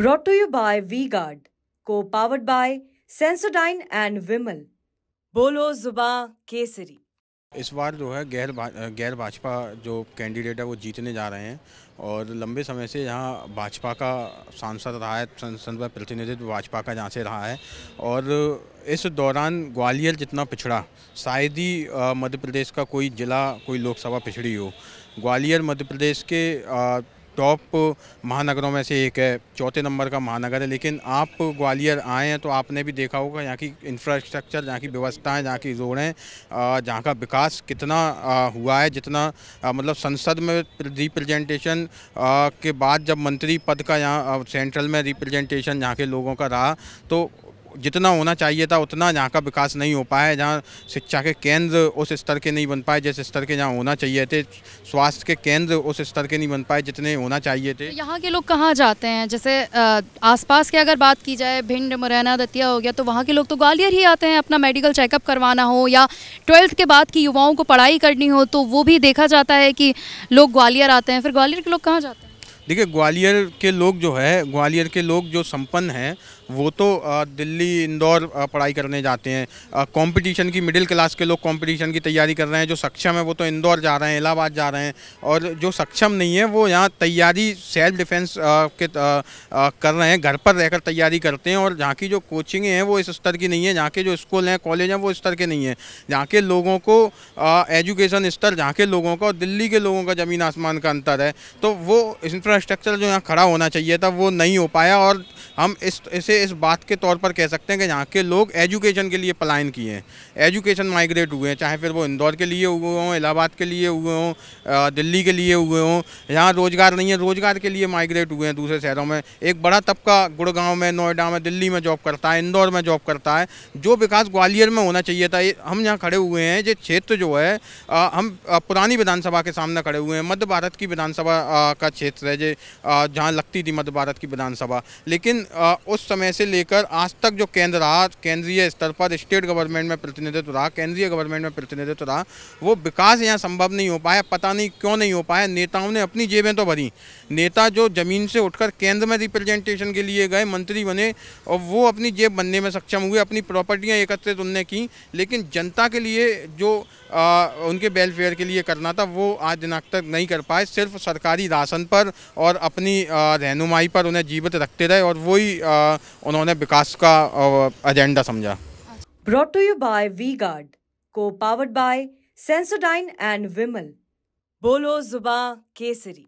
Brought to you by V-Guard, co-powered by Sensodyne and Vimal. बोलो जुबां केसरी। इस बार जो है गैर भाजपा जो कैंडिडेट है वो जीतने जा रहे हैं और लंबे समय से यहाँ भाजपा का सांसद रहा है, संसद में प्रतिनिधित्व भाजपा का जहाँ से रहा है। और इस दौरान ग्वालियर जितना पिछड़ा शायद ही मध्य प्रदेश का कोई ज़िला, कोई लोकसभा पिछड़ी हो। ग्वालियर मध्य प्रदेश के टॉप महानगरों में से एक है, चौथे नंबर का महानगर है। लेकिन आप ग्वालियर आए हैं तो आपने भी देखा होगा यहाँ की इंफ्रास्ट्रक्चर, यहाँ की व्यवस्थाएं, जहाँ की रोडें, जहाँ का विकास कितना हुआ है। जितना मतलब संसद में रिप्रेजेंटेशन के बाद जब मंत्री पद का यहाँ सेंट्रल में रिप्रेजेंटेशन यहाँ के लोगों का रहा तो जितना होना चाहिए था उतना यहाँ का विकास नहीं हो पाया। जहाँ शिक्षा के केंद्र उस स्तर के नहीं बन पाए जिस स्तर के जहाँ होना चाहिए थे, स्वास्थ्य के केंद्र उस स्तर के नहीं बन पाए जितने होना चाहिए थे। यहाँ के लोग कहाँ जाते हैं? जैसे आसपास की अगर बात की जाए, भिंड, मुरैना, दतिया हो गया, तो वहाँ के लोग तो ग्वालियर ही आते हैं अपना मेडिकल चेकअप करवाना हो या 12th के बाद की युवाओं को पढ़ाई करनी हो तो वो भी देखा जाता है कि लोग ग्वालियर आते हैं। फिर ग्वालियर के लोग कहाँ जाते हैं? देखिए, ग्वालियर के लोग जो है, ग्वालियर के लोग जो संपन्न हैं वो तो दिल्ली, इंदौर पढ़ाई करने जाते हैं। कंपटीशन की, मिडिल क्लास के लोग कंपटीशन की तैयारी कर रहे हैं। जो सक्षम है वो तो इंदौर जा रहे हैं, इलाहाबाद जा रहे हैं। और जो सक्षम नहीं है वो यहाँ तैयारी सेल्फ डिफेंस कर रहे हैं, घर पर रहकर तैयारी करते हैं। और जहाँ की जो कोचिंगें हैं वो इस स्तर की नहीं है, जहाँ के जो स्कूल हैं, कॉलेज हैं वो इस स्तर के नहीं है। जहाँ के लोगों को एजुकेशन स्तर, जहाँ के लोगों का और दिल्ली के लोगों का ज़मीन आसमान का अंतर है। तो वो इंफ्रास्ट्रक्चर जो यहाँ खड़ा होना चाहिए था वो नहीं हो पाया। और हम इस बात के तौर पर कह सकते हैं कि यहाँ के लोग एजुकेशन के लिए पलायन किए हैं, एजुकेशन माइग्रेट हुए हैं, चाहे फिर वो इंदौर के लिए हुए हों, इलाहाबाद के लिए हुए हों, दिल्ली के लिए हुए हों। यहाँ रोज़गार नहीं है, रोज़गार के लिए माइग्रेट हुए हैं दूसरे शहरों में। एक बड़ा तबका गुड़गांव में, नोएडा में, दिल्ली में जॉब करता है, इंदौर में जॉब करता है। जो विकास ग्वालियर में होना चाहिए था, हम यहाँ खड़े हुए हैं। ये क्षेत्र जो है, हम पुरानी विधानसभा के सामने खड़े हुए हैं। मध्य भारत की विधानसभा का क्षेत्र है जो जहाँ लगती थी मध्य भारत की विधानसभा। लेकिन उस समय से लेकर आज तक जो केंद्र रहा, केंद्रीय स्तर पर स्टेट गवर्नमेंट में प्रतिनिधित्व रहा, केंद्रीय गवर्नमेंट में प्रतिनिधित्व रहा, वो विकास यहाँ संभव नहीं हो पाया। पता नहीं क्यों नहीं हो पाया। नेताओं ने अपनी जेबें तो भरी, नेता जो ज़मीन से उठकर केंद्र में रिप्रेजेंटेशन के लिए गए, मंत्री बने और वो अपनी जेब बनने में सक्षम हुए, अपनी प्रॉपर्टियाँ एकत्रित उनने की। लेकिन जनता के लिए जो उनके वेलफेयर के लिए करना था वो आज दिनांक तक नहीं कर पाए। सिर्फ सरकारी राशन पर और अपनी रहनुमाई पर उन्हें जीवित रखते रहे और वही उन्होंने विकास का एजेंडा समझा। Brought to you by V-Guard, co-powered by Sensodyne and Vimal. बोलो जुबां केसरी।